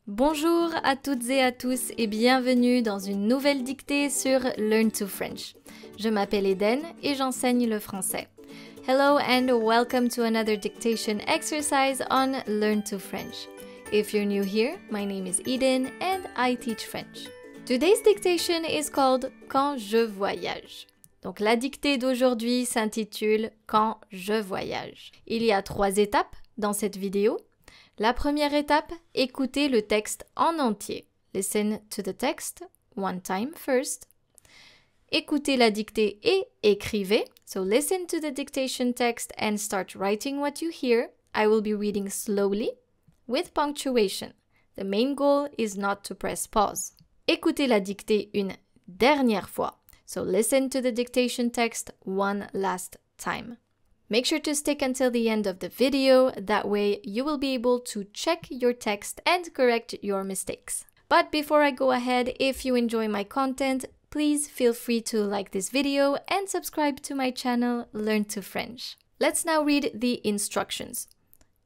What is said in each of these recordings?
Bonjour à toutes et à tous et bienvenue dans une nouvelle dictée sur Learn to French. Je m'appelle Eden et j'enseigne le français. Hello and welcome to another dictation exercise on Learn to French. If you're new here, my name is Eden and I teach French. Today's dictation is called Quand je voyage. Donc la dictée d'aujourd'hui s'intitule Quand je voyage. Il y a 3 étapes dans cette vidéo. La première étape, écoutez le texte en entier. Listen to the text one time first. Écoutez la dictée et écrivez. So listen to the dictation text and start writing what you hear. I will be reading slowly with punctuation. The main goal is not to press pause. Écoutez la dictée une dernière fois. So listen to the dictation text one last time. Make sure to stick until the end of the video, that way you will be able to check your text and correct your mistakes. But before I go ahead, if you enjoy my content, please feel free to like this video and subscribe to my channel, Learn to French. Let's now read the instructions.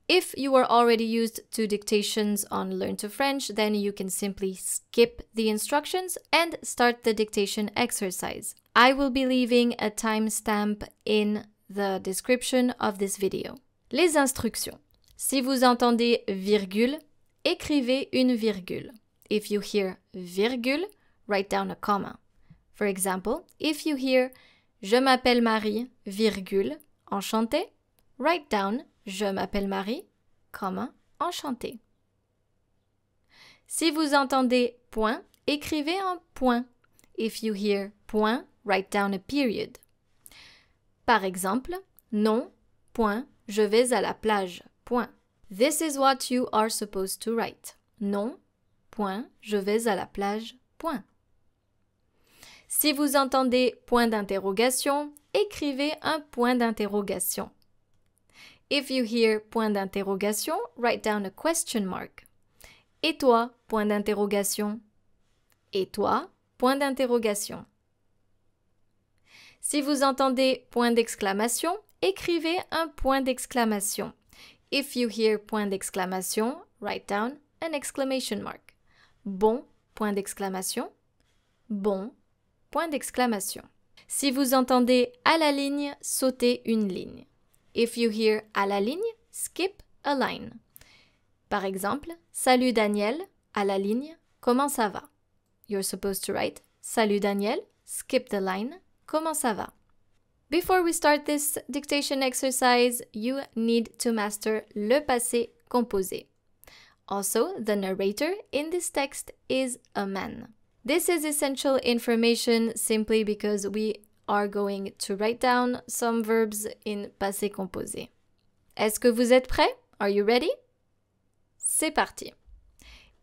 If you are already used to dictations on Learn to French, then you can simply skip the instructions and start the dictation exercise. I will be leaving a timestamp in the description of this video. Les instructions. Si vous entendez virgule, écrivez une virgule. If you hear virgule, write down a comma. For example, if you hear Je m'appelle Marie, virgule, enchanté, write down Je m'appelle Marie, comma, enchanté. Si vous entendez point, écrivez un point. If you hear point, write down a period. Par exemple, non, point, je vais à la plage, point. This is what you are supposed to write. Non, point, je vais à la plage, point. Si vous entendez point d'interrogation, écrivez un point d'interrogation. If you hear point d'interrogation, write down a question mark. Et toi, point d'interrogation. Et toi, point d'interrogation. Si vous entendez point d'exclamation, écrivez un point d'exclamation. If you hear point d'exclamation, write down an exclamation mark. Bon, point d'exclamation. Bon, point d'exclamation. Si vous entendez à la ligne, sautez une ligne. If you hear à la ligne, skip a line. Par exemple, salut Daniel, à la ligne, comment ça va? You're supposed to write salut Daniel, skip the line. Comment ça va? Before we start this dictation exercise, you need to master le passé composé. Also, the narrator in this text is a man. This is essential information simply because we are going to write down some verbs in passé composé. Est-ce que vous êtes prêts? Are you ready? C'est parti.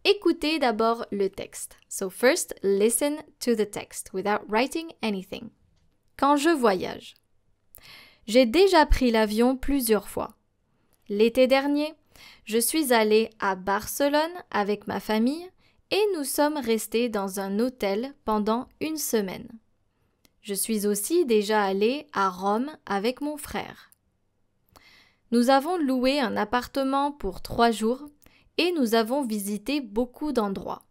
Écoutez d'abord le texte. So first, listen to the text without writing anything. Quand je voyage. J'ai déjà pris l'avion plusieurs fois. L'été dernier, je suis allée à Barcelone avec ma famille et nous sommes restés dans un hôtel pendant une semaine. Je suis aussi déjà allée à Rome avec mon frère. Nous avons loué un appartement pour 3 jours et nous avons visité beaucoup d'endroits.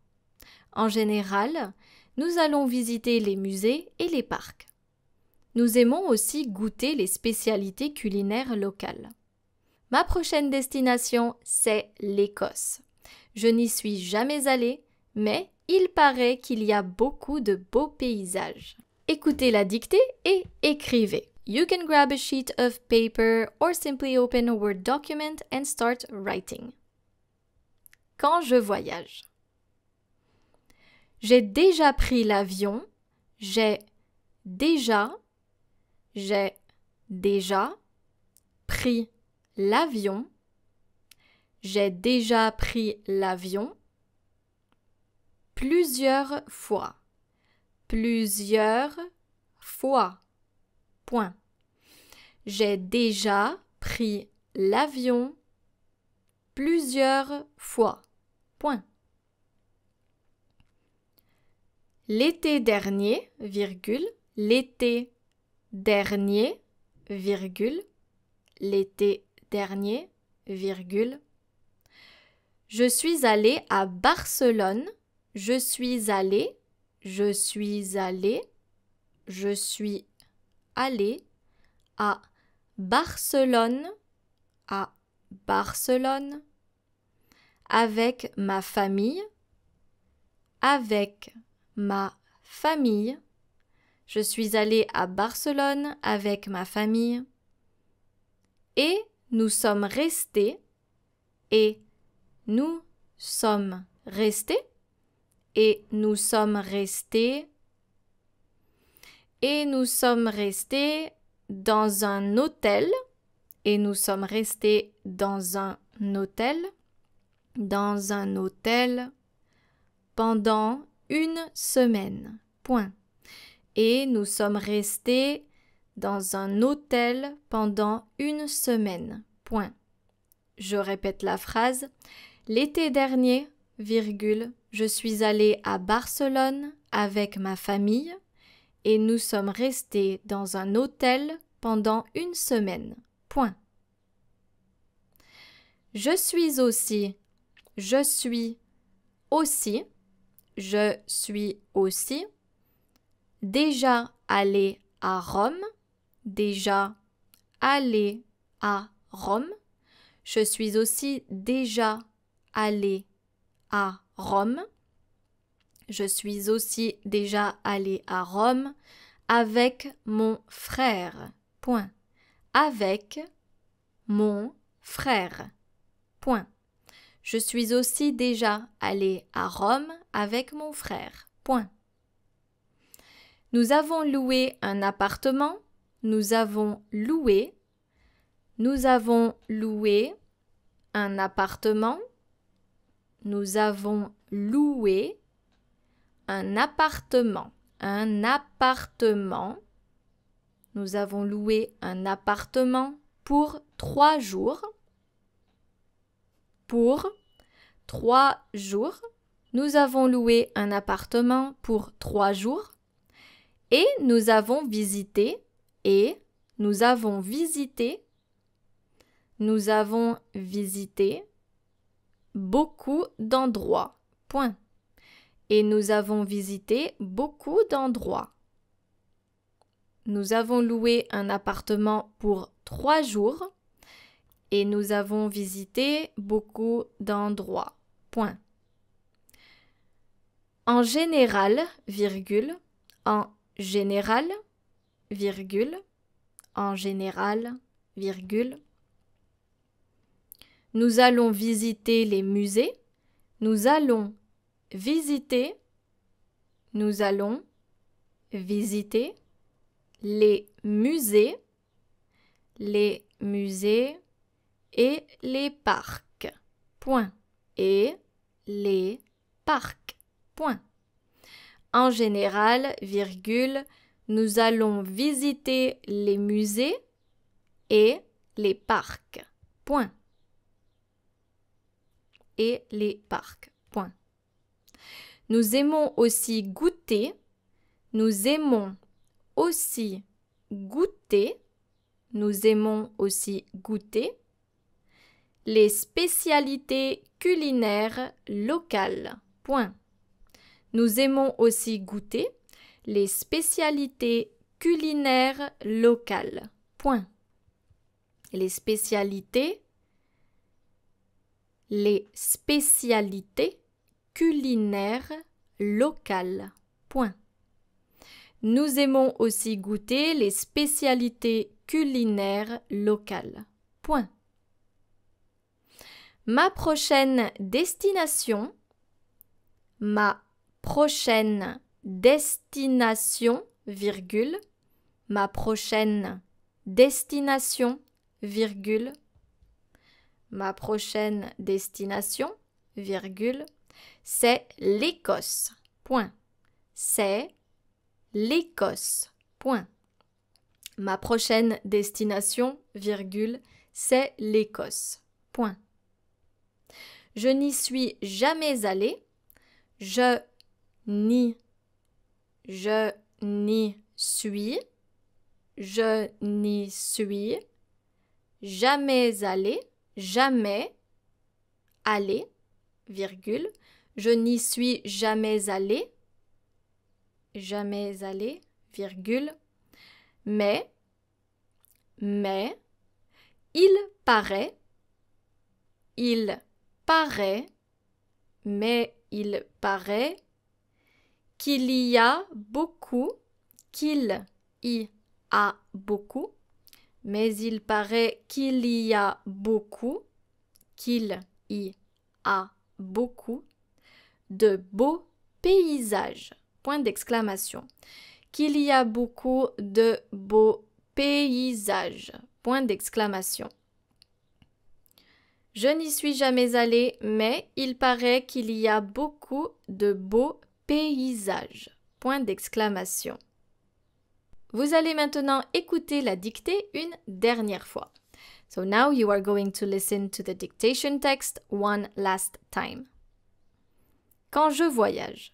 En général, nous allons visiter les musées et les parcs. Nous aimons aussi goûter les spécialités culinaires locales. Ma prochaine destination, c'est l'Écosse. Je n'y suis jamais allée, mais il paraît qu'il y a beaucoup de beaux paysages. Écoutez la dictée et écrivez. You can grab a sheet of paper or simply open a Word document and start writing. Quand je voyage. J'ai déjà pris l'avion. J'ai déjà pris l'avion. J'ai déjà pris l'avion plusieurs fois. Plusieurs fois. Point. J'ai déjà pris l'avion plusieurs fois. Point. L'été dernier, virgule, l'été dernier, virgule, l'été dernier, virgule. Je suis allé à Barcelone. Je suis allé. Je suis allé. Je suis allé à Barcelone. À Barcelone. Avec ma famille. Avec ma famille. Je suis allé à Barcelone avec ma famille. Et nous sommes restés. Et nous sommes restés. Et nous sommes restés. Et nous sommes restés dans un hôtel. Et nous sommes restés dans un hôtel. Dans un hôtel. Pendant une semaine. Point. Et nous sommes restés dans un hôtel pendant une semaine. Point. Je répète la phrase. L'été dernier, virgule, je suis allé à Barcelone avec ma famille et nous sommes restés dans un hôtel pendant une semaine. Point. Je suis aussi. Je suis aussi. Je suis aussi. Déjà allé à Rome. Déjà allé à Rome. Je suis aussi déjà allé à Rome. Je suis aussi déjà allé à Rome avec mon frère. Point. Avec mon frère. Point. Je suis aussi déjà allé à Rome avec mon frère. Point. Nous avons loué un appartement. Nous avons loué. Nous avons loué un appartement. Nous avons loué un appartement. Un appartement. Nous avons loué un appartement pour 3 jours. Pour 3 jours. Nous avons loué un appartement pour 3 jours. Et nous avons visité. Et nous avons visité. Nous avons visité beaucoup d'endroits. Point. Et nous avons visité beaucoup d'endroits. Nous avons loué un appartement pour 3 jours et nous avons visité beaucoup d'endroits. Point. En général, virgule, en général, virgule, en général, virgule. Nous allons visiter les musées. Nous allons visiter. Nous allons visiter les musées. Les musées et les parcs. Point. Et les parcs. Point. En général, virgule, nous allons visiter les musées et les parcs. Point. Et les parcs. Point. Nous aimons aussi goûter. Nous aimons aussi goûter. Nous aimons aussi goûter les spécialités culinaires locales. Point. Nous aimons aussi goûter les spécialités culinaires locales. Point. Les spécialités culinaires locales. Point. Nous aimons aussi goûter les spécialités culinaires locales. Point. Ma prochaine destination. Ma prochaine destination, virgule. Ma prochaine destination, virgule. Ma prochaine destination, virgule, c'est l'Écosse. Point. C'est l'Écosse. Point. Ma prochaine destination, virgule, c'est l'Écosse. Point. Je n'y suis jamais allé. Je n'y suis jamais allé. Jamais allé. virgule, je n'y suis jamais allé, virgule, mais, il paraît, mais il paraît qu'il y a beaucoup, mais il paraît qu'il y a beaucoup, de beaux paysages, point d'exclamation. Qu'il y a beaucoup de beaux paysages, point d'exclamation. Je n'y suis jamais allée, mais il paraît qu'il y a beaucoup de beaux paysages, point d'exclamation. Vous allez maintenant écouter la dictée une dernière fois. So now you are going to listen to the dictation text one last time. Quand je voyage.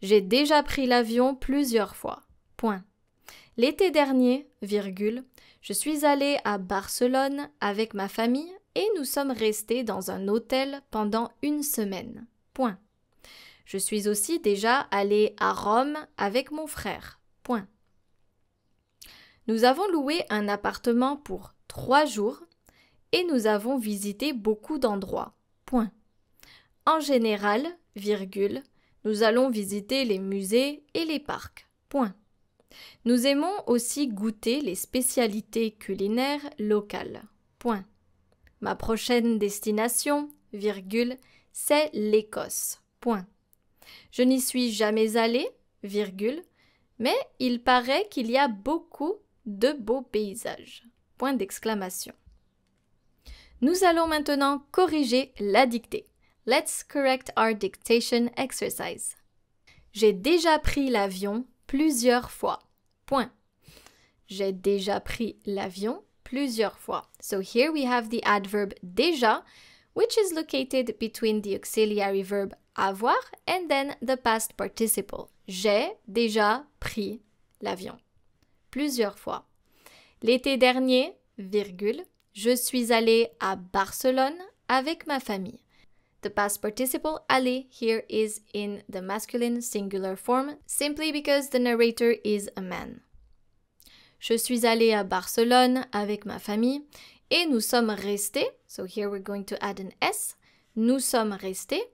J'ai déjà pris l'avion plusieurs fois. Point. L'été dernier, virgule, je suis allée à Barcelone avec ma famille et nous sommes restés dans un hôtel pendant une semaine. Point. Je suis aussi déjà allée à Rome avec mon frère. Point. Nous avons loué un appartement pour 3 jours et nous avons visité beaucoup d'endroits. Point. En général, virgule, nous allons visiter les musées et les parcs. Point. Nous aimons aussi goûter les spécialités culinaires locales. Point. Ma prochaine destination, virgule, c'est l'Écosse. Point. Je n'y suis jamais allée, virgule, mais il paraît qu'il y a beaucoup de beaux paysages. Point d'exclamation. Nous allons maintenant corriger la dictée. Let's correct our dictation exercise. J'ai déjà pris l'avion plusieurs fois. Point. J'ai déjà pris l'avion plusieurs fois. So here we have the adverb déjà, which is located between the auxiliary verb avoir and then the past participle. J'ai déjà pris l'avion plusieurs fois. L'été dernier, virgule, je suis allée à Barcelone avec ma famille. The past participle aller here is in the masculine singular form simply because the narrator is a man. Je suis allée à Barcelone avec ma famille et nous sommes restés, so here we're going to add an S, nous sommes restés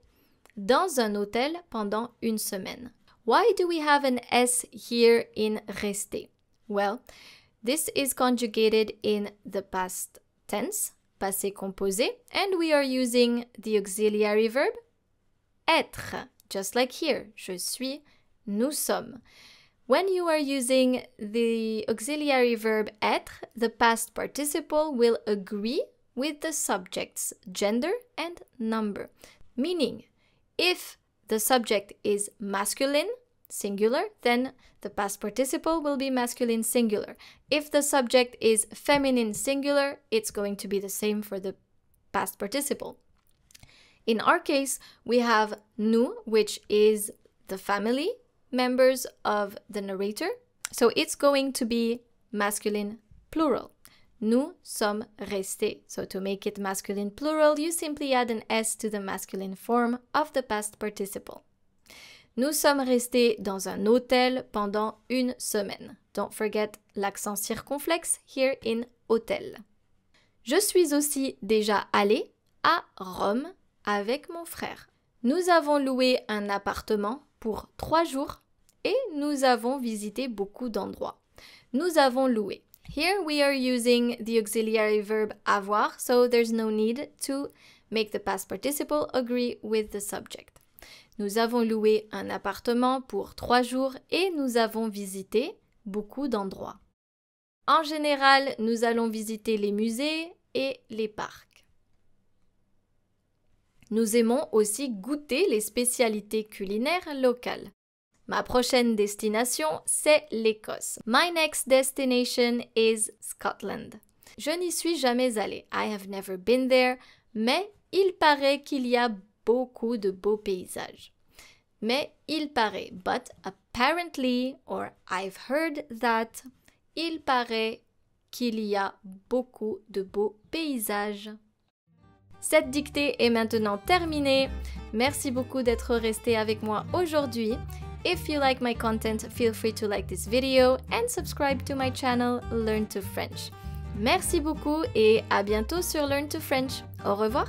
dans un hôtel pendant une semaine. Why do we have an S here in rester? Well, this is conjugated in the past tense, passé composé, and we are using the auxiliary verb être, just like here. Je suis, nous sommes. When you are using the auxiliary verb être, the past participle will agree with the subject's gender and number. Meaning, if the subject is masculine, singular, then the past participle will be masculine singular. If the subject is feminine singular, it's going to be the same for the past participle. In our case, we have nous, which is the family members of the narrator. So it's going to be masculine plural. Nous sommes restés. So to make it masculine plural, you simply add an S to the masculine form of the past participle. Nous sommes restés dans un hôtel pendant une semaine. Don't forget l'accent circonflexe here in hôtel. Je suis aussi déjà allée à Rome avec mon frère. Nous avons loué un appartement pour 3 jours et nous avons visité beaucoup d'endroits. Nous avons loué. Here we are using the auxiliary verb avoir, so there's no need to make the past participle agree with the subject. Nous avons loué un appartement pour 3 jours et nous avons visité beaucoup d'endroits. En général, nous allons visiter les musées et les parcs. Nous aimons aussi goûter les spécialités culinaires locales. Ma prochaine destination, c'est l'Écosse. My next destination is Scotland. Je n'y suis jamais allée. I have never been there, mais il paraît qu'il y a beaucoup de beaux paysages. Mais il paraît, but apparently, or I've heard that, il paraît qu'il y a beaucoup de beaux paysages. Cette dictée est maintenant terminée. Merci beaucoup d'être resté avec moi aujourd'hui. If you like my content, feel free to like this video and subscribe to my channel Learn to French. Merci beaucoup et à bientôt sur Learn to French. Au revoir.